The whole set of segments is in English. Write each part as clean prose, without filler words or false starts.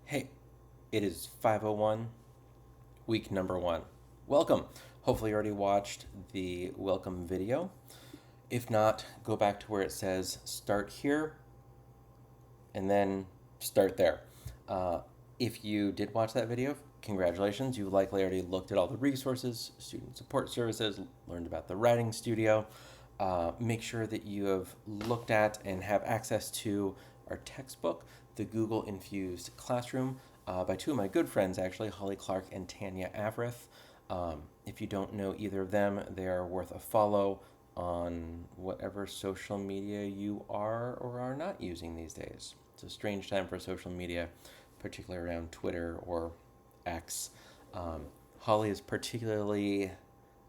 Hey, it is 5:01, week number 1. Welcome. Hopefully you already watched the welcome video. If not, go back to where it says start here and then start there. Uh, if you did watch that video, congratulations. You likely already looked at all the resources, student support services, learned about the writing studio. Make sure that you have looked at and have access to our textbook, The Google Infused Classroom, by two of my good friends, actually, Holly Clark and Tanya Avrith. If you don't know either of them, they are worth a follow on whatever social media you are or are not using these days. It's a strange time for social media, particularly around Twitter or X. Holly is particularly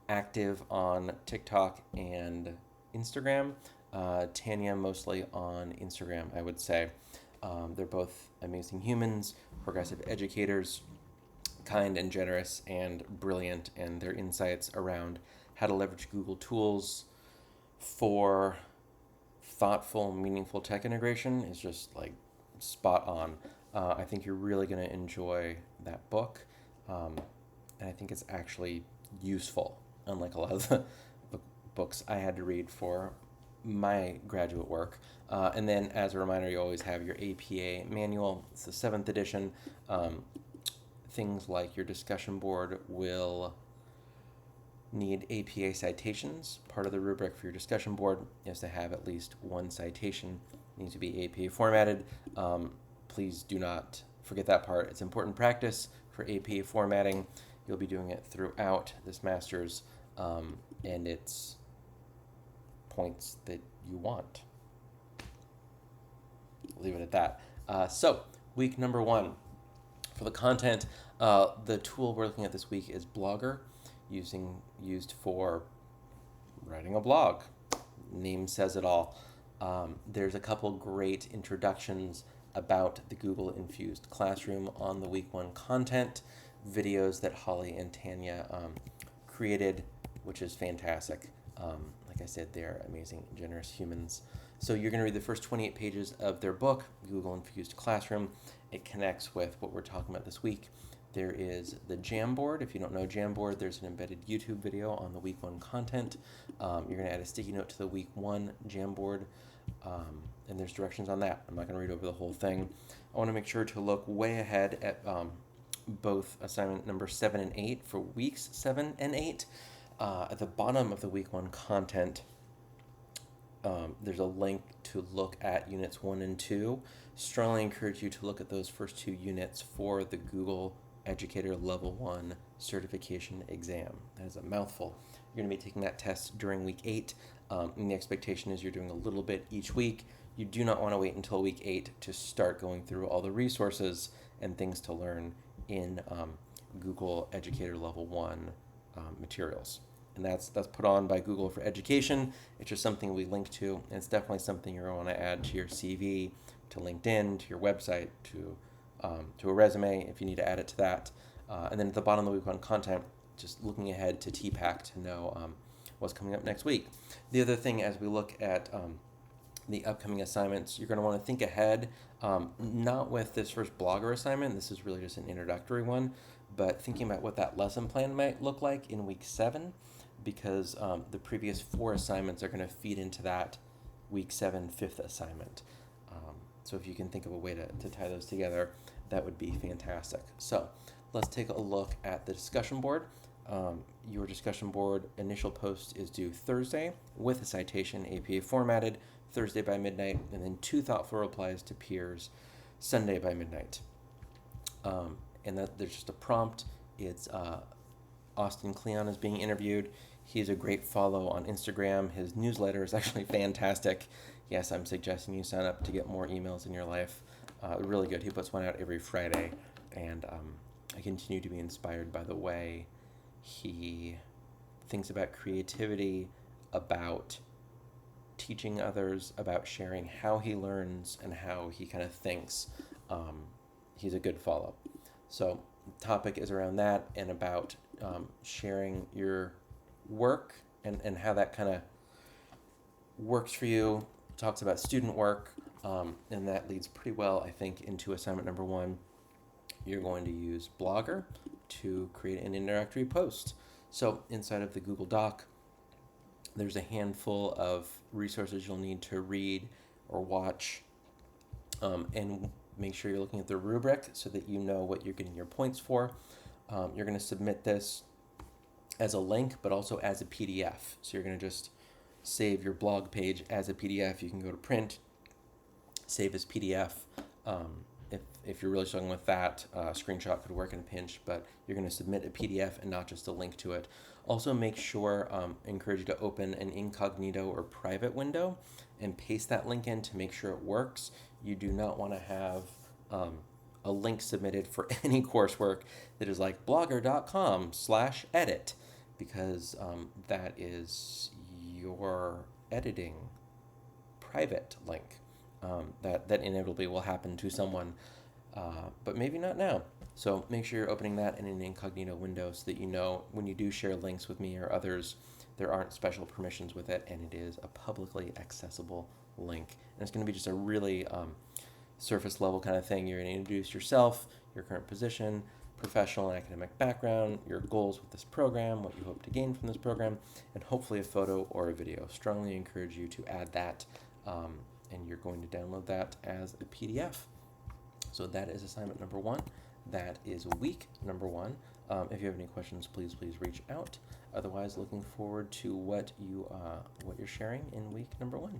active on TikTok and Instagram. Tanya mostly on Instagram, I would say. They're both amazing humans, progressive educators, kind and generous and brilliant, and their insights around how to leverage Google tools for thoughtful, meaningful tech integration is just like spot on. I think you're really going to enjoy that book, and I think it's actually useful, unlike a lot of the books I had to read for my graduate work. And then, as a reminder, you always have your APA manual. It's the 7th edition. Things like your discussion board will need APA citations. Part of the rubric for your discussion board is to have at least one citation. It needs to be APA formatted. Please do not forget that part. It's important practice for APA formatting. You'll be doing it throughout this master's, and it's points that you want. Leave it at that. So, week number 1. For the content, the tool we're looking at this week is Blogger, used for writing a blog. Name says it all. There's a couple great introductions about the Google Infused Classroom on the week 1 content videos that Holly and Tanya created, which is fantastic. Like I said, they're amazing, generous humans. So you're going to read the first 28 pages of their book, Google Infused Classroom. It connects with what we're talking about this week. There is the Jamboard. If you don't know Jamboard, there's an embedded YouTube video on the week 1 content. You're going to add a sticky note to the week 1 Jamboard, and there's directions on that. I'm not going to read over the whole thing. I want to make sure to look way ahead at both assignment number 7 and 8 for weeks 7 and 8. At the bottom of the week 1 content, there's a link to look at units 1 and 2. Strongly encourage you to look at those first 2 units for the Google Educator Level 1 certification exam. That is a mouthful. You're going to be taking that test during week 8, and the expectation is you're doing a little bit each week. You do not want to wait until week 8 to start going through all the resources and things to learn in Google Educator Level 1 materials. And that's put on by Google for Education. It's just something we link to, and it's definitely something you're going to want to add to your CV, to LinkedIn, to your website, to a resume if you need to add it to that. And then at the bottom of the week 1 content, just looking ahead to TPAC to know what's coming up next week. The other thing, as we look at the upcoming assignments, you're going to want to think ahead, not with this first Blogger assignment. This is really just an introductory one, but thinking about what that lesson plan might look like in week 7, because the previous 4 assignments are going to feed into that week 7 5th assignment. So if you can think of a way to tie those together, that would be fantastic. So let's take a look at the discussion board. Your discussion board initial post is due Thursday with a citation APA formatted, Thursday by midnight, and then 2 thoughtful replies to peers Sunday by midnight. And that there's just a prompt. It's Austin Kleon is being interviewed. He's a great follow on Instagram. His newsletter is actually fantastic. Yes, I'm suggesting you sign up to get more emails in your life. Really good. He puts one out every Friday, and I continue to be inspired by the way he thinks about creativity, about teaching others, about sharing how he learns and how he kind of thinks. He's a good follow. So the topic is around that and about sharing your work and how that kind of works for you. Talks about student work, and that leads pretty well, I think, into assignment number 1. you're going to use Blogger to create an introductory post. So inside of the Google Doc, there's a handful of resources you'll need to read or watch, and make sure you're looking at the rubric so that you know what you're getting your points for. You're going to submit this as a link, but also as a PDF. So you're going to just save your blog page as a PDF. You can go to print, save as PDF. If you're really struggling with that, screenshot could work in a pinch, but you're going to submit a PDF and not just a link to it. Also make sure, encourage you to open an incognito or private window and paste that link in to make sure it works. You do not want to have a link submitted for any coursework that is like blogger.com/edit, because that is your editing private link. That inevitably will happen to someone, but maybe not now. So make sure you're opening that in an incognito window so that you know when you do share links with me or others, there aren't special permissions with it, and it is a publicly accessible link. And it's going to be just a really surface level kind of thing. You're going to introduce yourself, your current position, professional and academic background, your goals with this program, what you hope to gain from this program, and hopefully a photo or a video. Strongly encourage you to add that, and you're going to download that as a PDF. So that is assignment number 1. That is week number 1. If you have any questions, please reach out. Otherwise, looking forward to what you're sharing in week number 1.